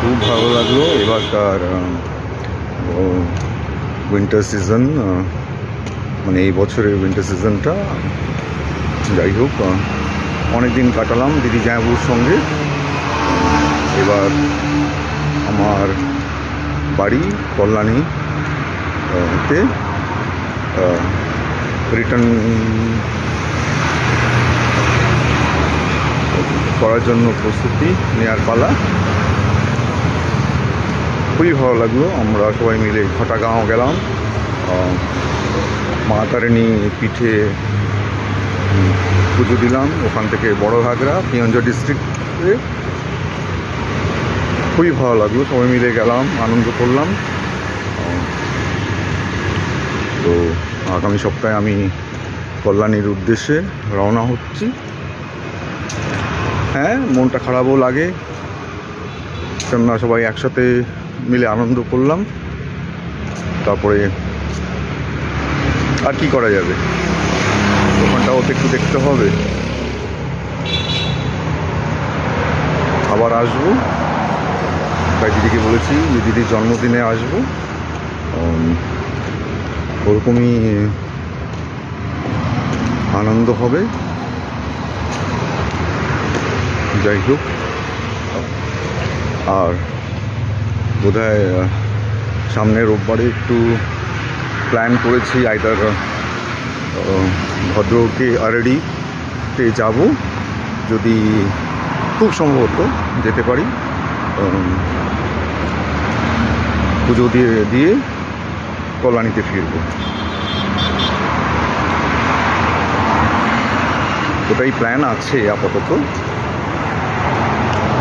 খুব ভালো লাগলো এবারকার উইন্টার সিজন, মানে এই বছরের উইন্টার সিজনটা। যাই হোক, অনেক দিন কাটালাম দিদি জামাইবাবুর সঙ্গে। এবার আমার বাড়ি কল্যাণী তে রিটার্ন করার জন্য প্রস্তুতি নেওয়ার পালা। খুবই ভালো লাগলো, আমরা সবাই মিলে ঘটাগাঁও গেলাম, মা তারিণী পিঠে পুজো দিলাম। ওখান থেকে বড় ঘাগরা পিয়ঞ্জ ডিস্ট্রিক্টে। খুবই ভালো লাগলো, সবাই মিলে গেলাম, আনন্দ করলাম। তো আগামী সপ্তাহে আমি কল্যাণীর উদ্দেশ্যে রওনা হচ্ছি। হ্যাঁ, মনটা খারাপও লাগে, কেননা সবাই একসাথে মিলে আনন্দ করলাম। তারপরে আর কি করা যাবে, ওখানটাও তো একটু দেখতে হবে। আবার আসবো, তাই দিদিকে বলেছি যে দিদির জন্মদিনে আসবো। ওরকমই আনন্দ হবে। যাই হোক, আর বোধহয় সামনের রোববারে একটু প্ল্যান করেছি, আইদার ভদ্রকে আরডিতে যাব, যদি খুব সম্ভবত যেতে পারি। পুজো দিয়ে কল্যাণীতে ফিরব, ওটাই প্ল্যান আছে আপাতত।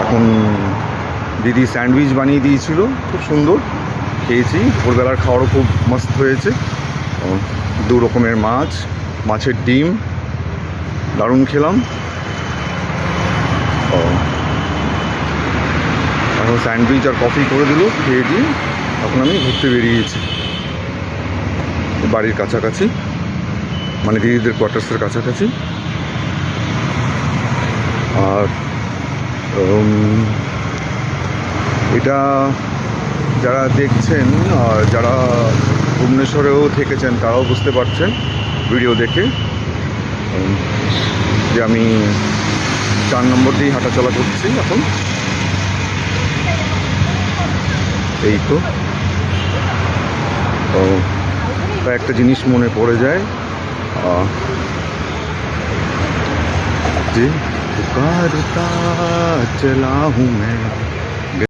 এখন দিদি স্যান্ডউইচ বানিয়ে দিয়েছিল, খুব সুন্দর খেয়েছি। ভোরবেলার খাওয়ারও খুব মস্ত হয়েছে। 2 রকমের মাছ, মাছের ডিম, দারুণ খেলাম। এখন স্যান্ডউইচ আর কফি করে দিল, খেয়ে দিয়ে এখন আমি ঘুরতে বেরিয়েছি বাড়ির কাছাকাছি, মানে দিদিদের কোয়ার্টার্সের কাছাকাছি। আর এটা যারা দেখছেন, যারা ভুবনেশ্বরেও থেকেছেন, তারাও বুঝতে পারছেন ভিডিও দেখে যে আমি 4 নম্বর দিয়েই হাঁটাচলা করছি এখন। এই তো একটা জিনিস মনে পড়ে যায় যে পুকারতা চলা হুঁ मैं।